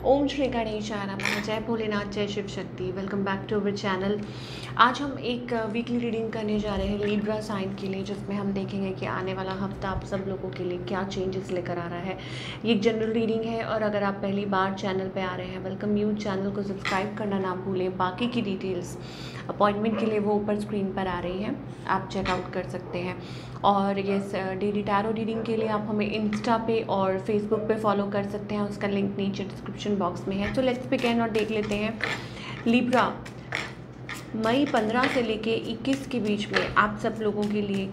ओम श्री गणेशाय नमः। जय भोलेनाथ, जय Shiv Shakti. Welcome back to our channel. आज हम एक वीकली रीडिंग करने जा रहे हैं लिब्रा साइन के लिए, जिसमें हम देखेंगे कि आने वाला हफ्ता आप सब लोगों के लिए क्या चेंजेस लेकर आ रहा है। ये एक जनरल रीडिंग है और अगर आप पहली बार चैनल पे आ रहे हैं, वेलकम यू। चैनल को सब्सक्राइब करना ना भूलें। बाकी की डिटेल्स अपॉइंटमेंट के लिए वो ऊपर स्क्रीन पर आ रही हैं, आप चेकआउट कर सकते हैं। और ये डेली टैरो रीडिंग के लिए आप हमें इंस्टा पे और फेसबुक पे फॉलो कर सकते हैं, उसका लिंक नीचे डिस्क्रिप्शन बॉक्स में है। तो लेट्स बिगिन और देख लेते हैं लिब्रा मई 15 से लेके 21 के बीच में आप सब लोगों के लिए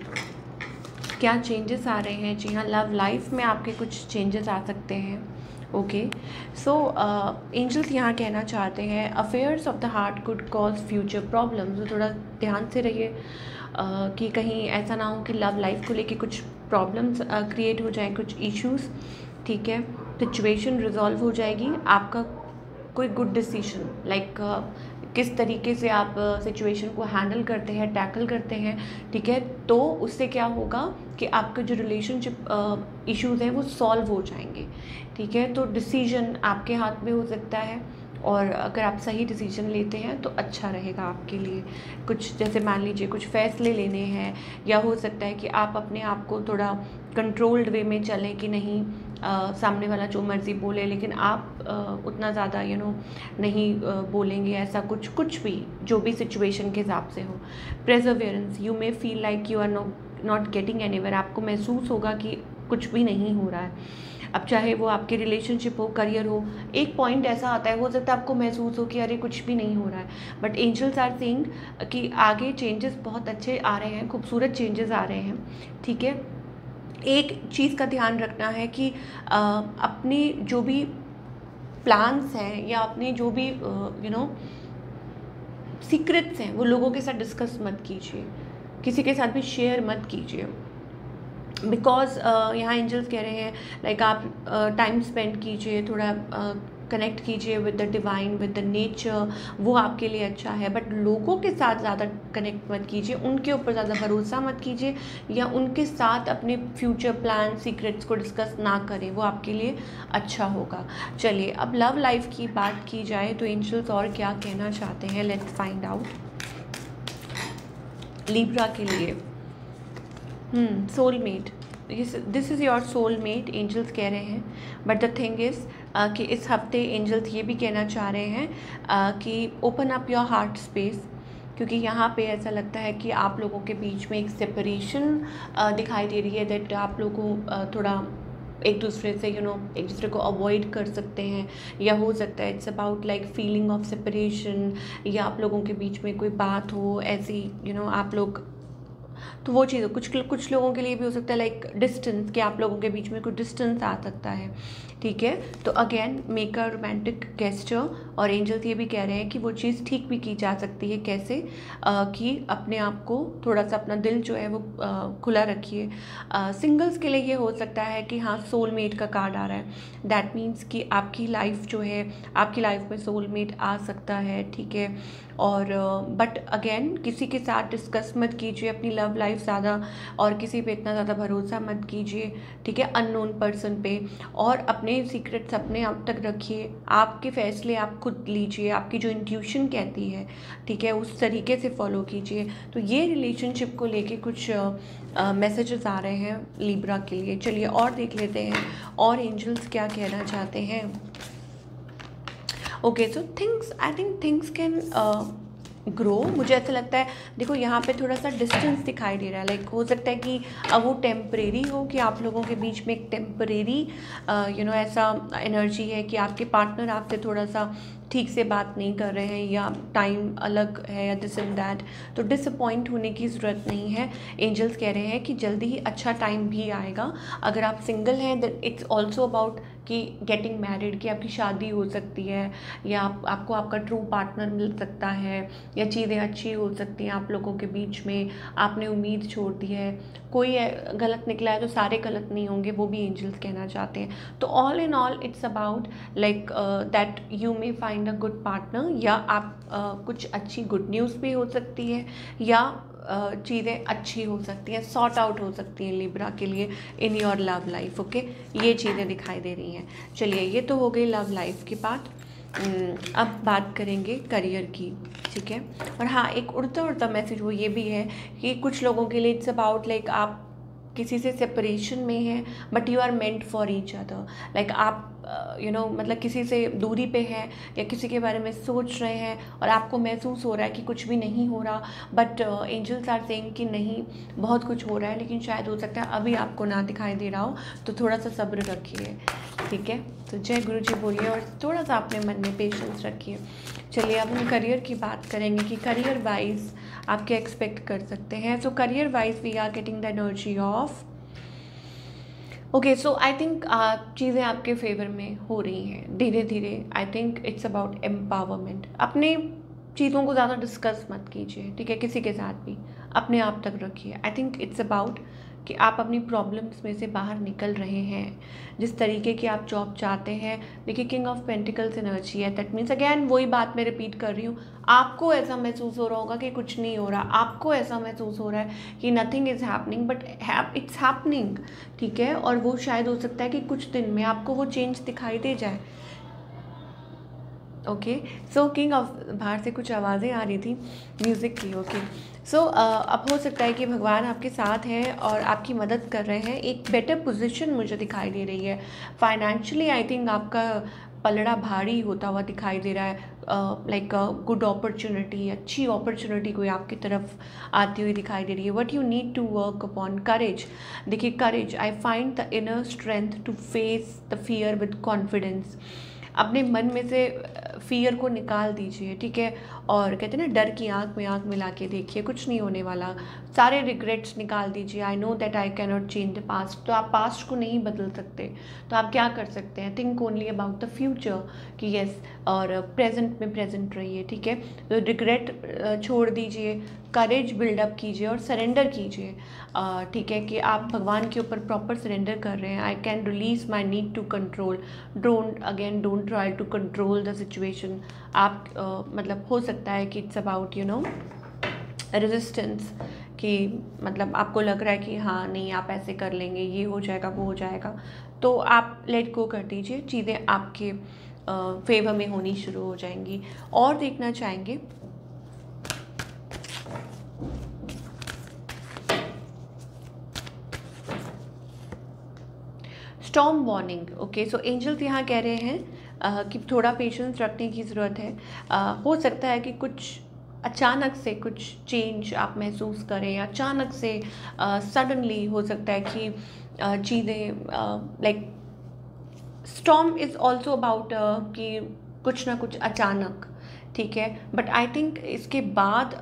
क्या चेंजेस आ रहे हैं। जी हाँ, लव लाइफ में आपके कुछ चेंजेस आ सकते हैं। ओके, सो एंजल्स यहाँ कहना चाहते हैं affairs of the heart could cause future problems. तो थोड़ा ध्यान से रहिए कि कहीं ऐसा ना हो कि लव लाइफ को लेके कुछ प्रॉब्लम्स क्रिएट हो जाए, कुछ इश्यूज़। ठीक है, सिचुएशन रिजॉल्व हो जाएगी। आपका कोई गुड डिसीजन लाइक किस तरीके से आप सिचुएशन को हैंडल करते हैं, टैकल करते हैं। ठीक है, तो उससे क्या होगा कि आपके जो रिलेशनशिप इश्यूज़ हैं वो सॉल्व हो जाएंगे। ठीक है, तो डिसीजन आपके हाथ में हो सकता है और अगर आप सही डिसीजन लेते हैं तो अच्छा रहेगा आपके लिए। कुछ जैसे मान लीजिए कुछ फैसले लेने हैं, या हो सकता है कि आप अपने आप को थोड़ा कंट्रोल्ड वे में चलें कि नहीं सामने वाला जो मर्ज़ी बोले लेकिन आप उतना ज़्यादा नहीं बोलेंगे। ऐसा कुछ भी जो भी सिचुएशन के हिसाब से हो। Perseverance, you may feel like you are not getting anywhere. आपको महसूस होगा कि कुछ भी नहीं हो रहा है। अब चाहे वो आपके रिलेशनशिप हो, करियर हो, एक पॉइंट ऐसा आता है, हो सकता है आपको महसूस हो कि अरे कुछ भी नहीं हो रहा है। बट एंजल्स आर सेइंग कि आगे चेंजेस बहुत अच्छे आ रहे हैं, खूबसूरत चेंजेस आ रहे हैं। ठीक है, एक चीज़ का ध्यान रखना है कि अपने जो भी प्लान्स हैं या अपने जो भी सीक्रेट्स हैं वो लोगों के साथ डिस्कस मत कीजिए, किसी के साथ भी शेयर मत कीजिए। बिकॉज यहाँ एंजल्स कह रहे हैं लाइक आप टाइम स्पेंड कीजिए, थोड़ा कनेक्ट कीजिए with the divine, with the nature, वो आपके लिए अच्छा है। बट लोगों के साथ ज़्यादा कनेक्ट मत कीजिए, उनके ऊपर ज़्यादा भरोसा मत कीजिए, या उनके साथ अपने फ्यूचर प्लान सीक्रेट्स को डिस्कस ना करें, वो आपके लिए अच्छा होगा। चलिए, अब लव लाइफ की बात की जाए तो एंजल्स और क्या कहना चाहते हैं, लेट्स फाइंड आउट। लिब्रा के लिए soulmate, this is your soulmate angels कह रहे हैं। बट द थिंग इज़ कि इस हफ्ते एंजल्स ये भी कहना चाह रहे हैं कि open up your heart space, क्योंकि यहाँ पे ऐसा लगता है कि आप लोगों के बीच में एक सेपरेशन दिखाई दे रही है। दैट आप लोगों थोड़ा एक दूसरे से एक दूसरे को अवॉइड कर सकते हैं, या हो सकता है it's about like feeling of separation, या आप लोगों के बीच में कोई बात हो ऐसी आप लोग, तो वो चीज़ कुछ लोगों के लिए भी हो सकता है लाइक डिस्टेंस, कि आप लोगों के बीच में कोई डिस्टेंस आ सकता है। ठीक है, तो again make a romantic gesture. और एंजल्स ये भी कह रहे हैं कि वो चीज़ ठीक भी की जा सकती है। कैसे कि अपने आप को थोड़ा सा, अपना दिल जो है वो खुला रखिए। सिंगल्स के लिए ये हो सकता है कि हाँ, सोलमेट का कार्ड आ रहा है। दैट मीन्स कि आपकी लाइफ जो है, आपकी लाइफ में सोलमेट आ सकता है। ठीक है, और बट अगेन किसी के साथ डिस्कस मत कीजिए अपनी लव लाइफ ज़्यादा, और किसी पे इतना ज़्यादा भरोसा मत कीजिए। ठीक है, अननोन पर्सन पे, और अपने सीक्रेट्स अपने आप तक रखिए। आपके फैसले आप खुद लीजिए, आपकी जो इंट्यूशन कहती है, ठीक है, उस तरीके से फॉलो कीजिए। तो ये रिलेशनशिप को लेके कुछ मैसेजेस आ रहे हैं लिब्रा के लिए। चलिए और देख लेते हैं और एंजल्स क्या कहना चाहते हैं। Okay, so I think things can grow. मुझे ऐसा लगता है, देखो यहाँ पे थोड़ा सा डिस्टेंस दिखाई दे रहा है। लाइक हो सकता है कि अब वो टेम्परेरी हो, कि आप लोगों के बीच में एक टेम्परेरी ऐसा एनर्जी है कि आपके पार्टनर आपसे थोड़ा सा ठीक से बात नहीं कर रहे हैं, या टाइम अलग है, या दिस एंड दैट। तो डिसअपॉइंट होने की ज़रूरत नहीं है। एंजल्स कह रहे हैं कि जल्दी ही अच्छा टाइम भी आएगा। अगर आप सिंगल हैं देन इट्स ऑल्सो अबाउट कि गेटिंग मैरिड, कि आपकी शादी हो सकती है, या आपको आपका ट्रू पार्टनर मिल सकता है, या चीज़ें अच्छी हो सकती हैं आप लोगों के बीच में। आपने उम्मीद छोड़ दी है, कोई गलत निकला है तो सारे गलत नहीं होंगे, वो भी एंजल्स कहना चाहते हैं। तो all in all it's about like that you may find a good partner, या आप कुछ अच्छी गुड न्यूज़ भी हो सकती है, या चीज़ें अच्छी हो सकती हैं, सॉर्ट आउट हो सकती हैं लिब्रा के लिए in your love life. Okay, ये चीज़ें दिखाई दे रही हैं। चलिए, ये तो हो गई लव लाइफ की बात। अब बात करेंगे करियर की, ठीक है। और हाँ, एक उड़ता उड़ता मैसेज वो ये भी है कि कुछ लोगों के लिए इट्स अबाउट लाइक आप किसी से सेपरेशन में हैं but you are meant for each other. Like आप मतलब किसी से दूरी पे हैं या किसी के बारे में सोच रहे हैं और आपको महसूस हो रहा है कि कुछ भी नहीं हो रहा, बट एंजल्स आर सेइंग कि नहीं, बहुत कुछ हो रहा है, लेकिन शायद हो सकता है अभी आपको ना दिखाई दे रहा हो, तो थोड़ा सा सब्र रखिए, ठीक है। तो जय गुरु जी बोलिए और थोड़ा सा अपने मन में पेशेंस रखिए। चलिए, अब हम करियर की बात करेंगे कि करियर वाइज आप क्या एक्सपेक्ट कर सकते हैं। So career wise we are getting the energy of okay. So I think चीज़ें आपके फेवर में हो रही हैं धीरे धीरे। I think it's about empowerment. अपने चीज़ों को ज़्यादा डिस्कस मत कीजिए, ठीक है, किसी के साथ भी, अपने आप तक रखिए। आई थिंक इट्स अबाउट कि आप अपनी प्रॉब्लम्स में से बाहर निकल रहे हैं। जिस तरीके की आप जॉब चाहते हैं, देखिए किंग ऑफ पेंटिकल्स एनर्जी है। दैट मीन्स अगैन वही बात मैं रिपीट कर रही हूँ, आपको ऐसा महसूस हो रहा होगा कि कुछ नहीं हो रहा, आपको ऐसा महसूस हो रहा है कि nothing is happening, but it's happening, ठीक है। और वो शायद हो सकता है कि कुछ दिन में आपको वो चेंज दिखाई दे जाए। ओके, सो किंग ऑफ, बाहर से कुछ आवाज़ें आ रही थी म्यूज़िक की। ओके, सो अब हो सकता है कि भगवान आपके साथ हैं और आपकी मदद कर रहे हैं। एक बेटर पोजीशन मुझे दिखाई दे रही है फाइनेंशियली। आई थिंक आपका पलड़ा भारी होता हुआ दिखाई दे रहा है। लाइक गुड अपॉर्चुनिटी, अच्छी अपॉर्चुनिटी कोई आपकी तरफ आती हुई दिखाई दे रही है। What you need to work upon courage. देखिए courage, I find the inner strength to face the fear with confidence. अपने मन में से फियर को निकाल दीजिए, ठीक है। और कहते हैं ना, डर की आंख में आंख मिला के देखिए, कुछ नहीं होने वाला। सारे रिग्रेट्स निकाल दीजिए। I know that I can not change the past. तो आप पास्ट को नहीं बदल सकते, तो आप क्या कर सकते हैं, think only about the future कि यस, और प्रेजेंट में प्रेजेंट रहिए, ठीक है। तो रिग्रेट छोड़ दीजिए, करेज बिल्डअप कीजिए और सरेंडर कीजिए, ठीक है, कि आप भगवान के ऊपर प्रॉपर सरेंडर कर रहे हैं। I can release my need to control. Don't try to control the situation. आप मतलब हो सकता है कि इट्स अबाउट रेजिस्टेंस, कि मतलब आपको लग रहा है कि हाँ नहीं, आप ऐसे कर लेंगे, ये हो जाएगा, वो हो जाएगा, तो आप लेट गो कर दीजिए। चीज़ें आपके फेवर में होनी शुरू हो जाएंगी। और देखना चाहेंगे स्टॉर्म वार्निंग। ओके, सो एंजल्स यहाँ कह रहे हैं कि थोड़ा पेशेंस रखने की ज़रूरत है। हो सकता है कि कुछ अचानक से कुछ चेंज आप महसूस करें, अचानक से सडनली हो सकता है कि चीज़ें like storm is also about कि कुछ ना कुछ अचानक, ठीक है। बट आई थिंक इसके बाद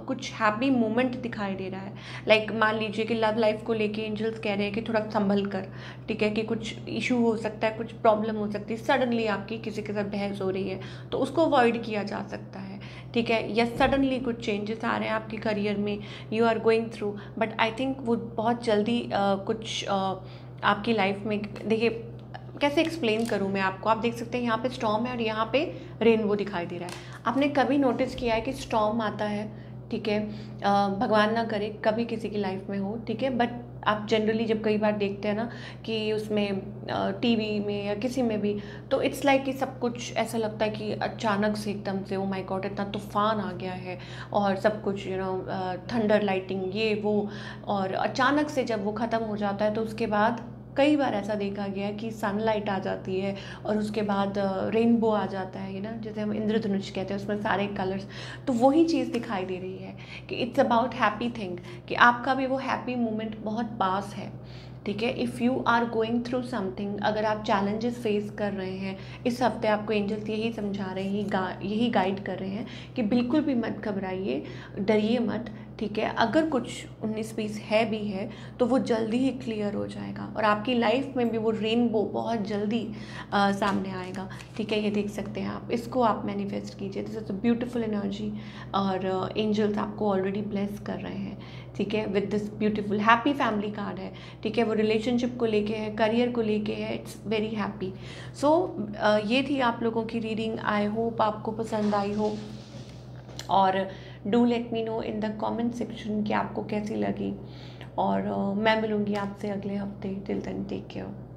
कुछ हैप्पी मोमेंट दिखाई दे रहा है। लाइक मान लीजिए कि लव लाइफ को लेके एंजल्स कह रहे हैं कि थोड़ा संभल कर, ठीक है, कि कुछ इशू हो सकता है, कुछ प्रॉब्लम हो सकती है, सडनली आपकी किसी के साथ बहस हो रही है, तो उसको अवॉइड किया जा सकता है, ठीक है। या सडनली कुछ चेंजेस आ रहे हैं आपके करियर में, you are going through, but I think वो बहुत जल्दी कुछ आपकी लाइफ में, देखिए कैसे एक्सप्लेन करूँ मैं आपको। आप देख सकते हैं यहाँ पे स्टॉर्म है और यहाँ पे रेनबो दिखाई दे रहा है। आपने कभी नोटिस किया है कि स्टॉर्म आता है, ठीक है, भगवान ना करे कभी किसी की लाइफ में हो, ठीक है, बट आप जनरली जब कई बार देखते हैं ना कि उसमें टीवी में या किसी में भी, तो इट्स लाइक कि सब कुछ ऐसा लगता है कि अचानक से एकदम से ओ माय गॉड इतना तूफान आ गया है और सब कुछ थंडर लाइटिंग ये वो, और अचानक से जब वो ख़त्म हो जाता है तो उसके बाद कई बार ऐसा देखा गया है कि सनलाइट आ जाती है और उसके बाद रेनबो आ जाता है, जैसे हम इंद्रधनुष कहते हैं, उसमें सारे कलर्स। तो वही चीज़ दिखाई दे रही है कि इट्स अबाउट हैप्पी थिंग, कि आपका भी वो हैप्पी मोमेंट बहुत पास है, ठीक है। If you are going through something, अगर आप चैलेंजेस फेस कर रहे हैं इस हफ्ते, आपको एंजल्स यही समझा रहे हैं, यही गाइड कर रहे हैं कि बिल्कुल भी मत घबराइए, डरिए मत, ठीक है। अगर कुछ 19-20 है भी है तो वो जल्दी ही क्लियर हो जाएगा और आपकी लाइफ में भी वो रेनबो बहुत जल्दी सामने आएगा, ठीक है। ये देख सकते हैं आप, इसको आप मैनिफेस्ट कीजिए। This is a beautiful energy और एंजल्स आपको ऑलरेडी ब्लेस कर रहे हैं, ठीक है, with this beautiful happy family card है, ठीक है। वो रिलेशनशिप को लेके है, करियर को लेके है, इट्स वेरी हैप्पी। सो ये थी आप लोगों की रीडिंग। आई होप आपको पसंद आई हो और do let me know in the comment section कि आपको कैसी लगी। और मैं मिलूँगी आपसे अगले हफ्ते। Till then take care.